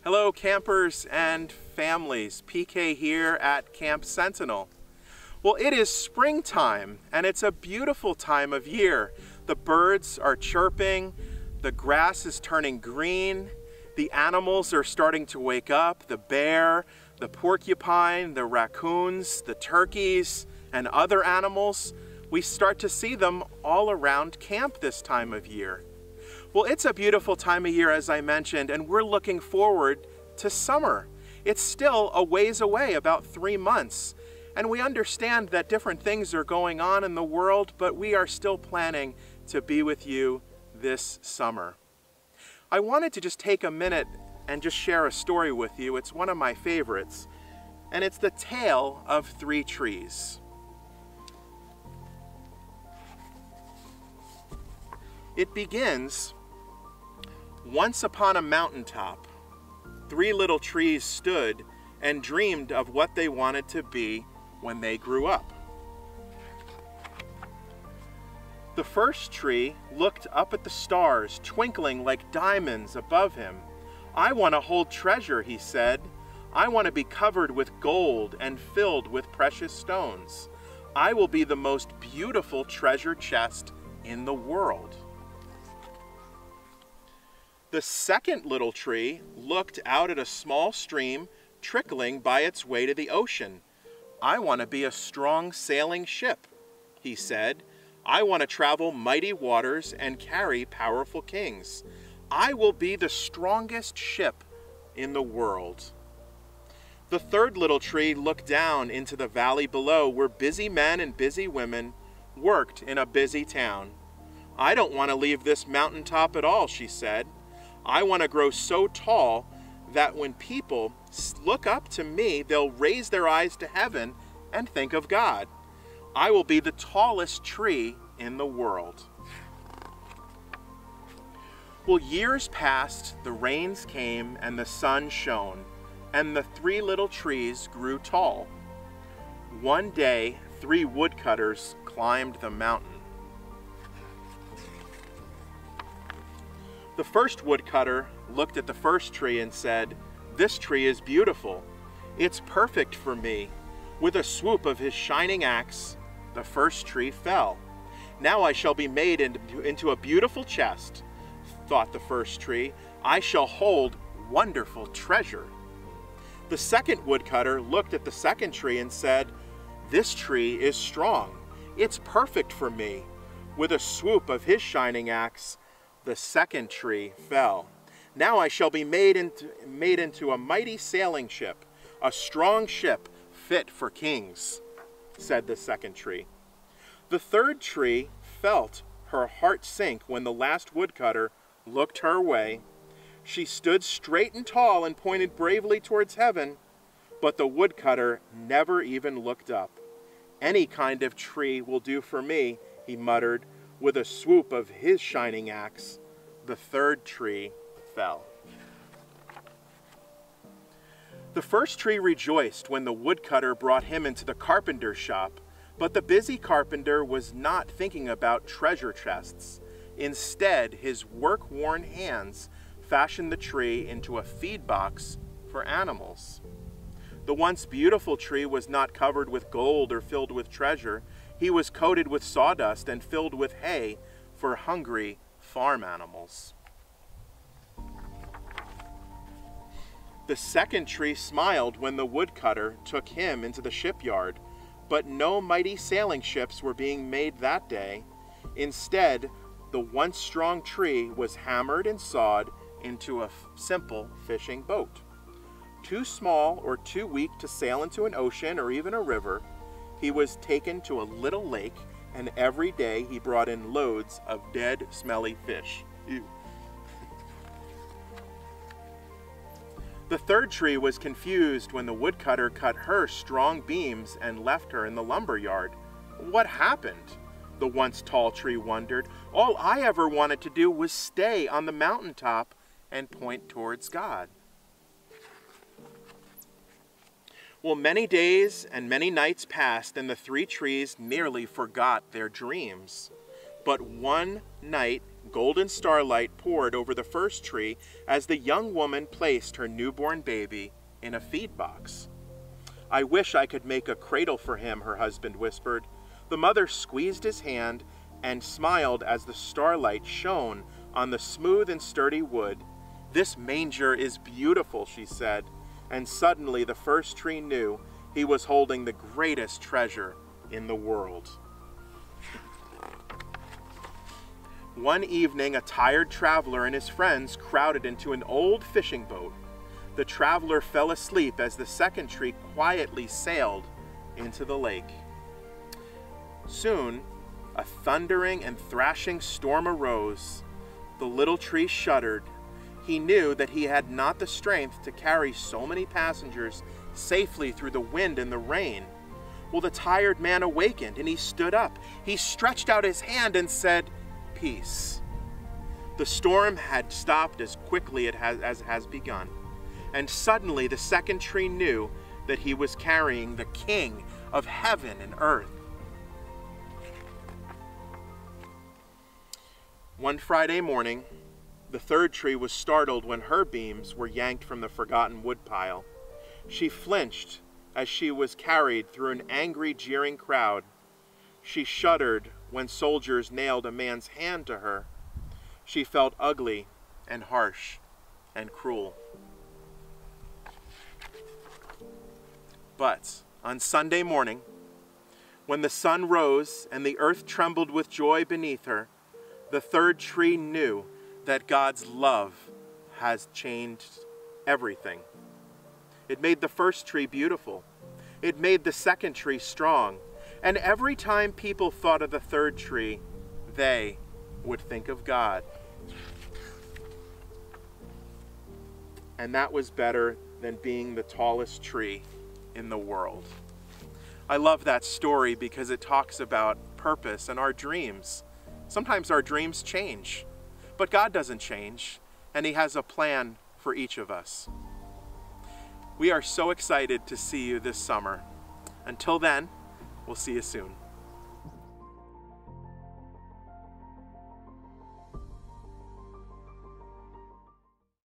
Hello campers and families, PK here at Camp Sentinel. Well, it is springtime and it's a beautiful time of year. The birds are chirping, the grass is turning green, the animals are starting to wake up, the bear, the porcupine, the raccoons, the turkeys, and other animals. We start to see them all around camp this time of year. Well, it's a beautiful time of year, as I mentioned, and we're looking forward to summer. It's still a ways away, about 3 months. And we understand that different things are going on in the world, but we are still planning to be with you this summer. I wanted to just take a minute and just share a story with you. It's one of my favorites, and it's the tale of 3 trees. It begins, once upon a mountaintop, 3 little trees stood and dreamed of what they wanted to be when they grew up. The first tree looked up at the stars, twinkling like diamonds above him. "I want to hold treasure," he said. "I want to be covered with gold and filled with precious stones. I will be the most beautiful treasure chest in the world." The second little tree looked out at a small stream trickling by its way to the ocean. "I want to be a strong sailing ship," he said. "I want to travel mighty waters and carry powerful kings. I will be the strongest ship in the world." The third little tree looked down into the valley below, where busy men and busy women worked in a busy town. "I don't want to leave this mountaintop at all," she said. "I want to grow so tall that when people look up to me, they'll raise their eyes to heaven and think of God. I will be the tallest tree in the world." Well, years passed, the rains came, and the sun shone, and the 3 little trees grew tall. One day, 3 woodcutters climbed the mountain. The first woodcutter looked at the first tree and said, "This tree is beautiful. It's perfect for me." With a swoop of his shining axe, the first tree fell. "Now I shall be made into a beautiful chest," thought the first tree. "I shall hold wonderful treasure." The second woodcutter looked at the second tree and said, "This tree is strong. It's perfect for me." With a swoop of his shining axe, the second tree fell. "Now I shall be made into a mighty sailing ship, a strong ship fit for kings," said the second tree. The third tree felt her heart sink when the last woodcutter looked her way. She stood straight and tall and pointed bravely towards heaven, but the woodcutter never even looked up. "Any kind of tree will do for me," he muttered. With a swoop of his shining axe, the third tree fell. The first tree rejoiced when the woodcutter brought him into the carpenter's shop, but the busy carpenter was not thinking about treasure chests. Instead, his work-worn hands fashioned the tree into a feed box for animals. The once beautiful tree was not covered with gold or filled with treasure. He was coated with sawdust and filled with hay for hungry farm animals. The second tree smiled when the woodcutter took him into the shipyard, but no mighty sailing ships were being made that day. Instead, the once strong tree was hammered and sawed into a simple fishing boat. Too small or too weak to sail into an ocean or even a river, he was taken to a little lake, and every day he brought in loads of dead, smelly fish. Ew. The third tree was confused when the woodcutter cut her strong beams and left her in the lumber yard. "What happened?" the once tall tree wondered. "All I ever wanted to do was stay on the mountaintop and point towards God." Well, many days and many nights passed, and the 3 trees nearly forgot their dreams. But one night Golden starlight poured over the first tree as the young woman placed her newborn baby in a feed box. "I wish I could make a cradle for him," her husband whispered. The mother squeezed his hand and smiled as the starlight shone on the smooth and sturdy wood. "This manger is beautiful," she said, and suddenly the first tree knew he was holding the greatest treasure in the world. One evening, a tired traveler and his friends crowded into an old fishing boat. The traveler fell asleep as the second tree quietly sailed into the lake. Soon, a thundering and thrashing storm arose. The little tree shuddered. He knew that he had not the strength to carry so many passengers safely through the wind and the rain. Well, the tired man awakened and he stood up. He stretched out his hand and said, "Peace." The storm had stopped as quickly as it has begun. And suddenly the second tree knew that he was carrying the King of heaven and earth. One Friday morning, the third tree was startled when her beams were yanked from the forgotten woodpile. She flinched as she was carried through an angry, jeering crowd. She shuddered when soldiers nailed a man's hand to her. She felt ugly and harsh and cruel. But on Sunday morning, when the sun rose and the earth trembled with joy beneath her, the third tree knew that God's love has changed everything. It made the first tree beautiful. It made the second tree strong. And every time people thought of the third tree, they would think of God. And that was better than being the tallest tree in the world. I love that story because it talks about purpose and our dreams. Sometimes our dreams change, but God doesn't change, and He has a plan for each of us. We are so excited to see you this summer. Until then, we'll see you soon.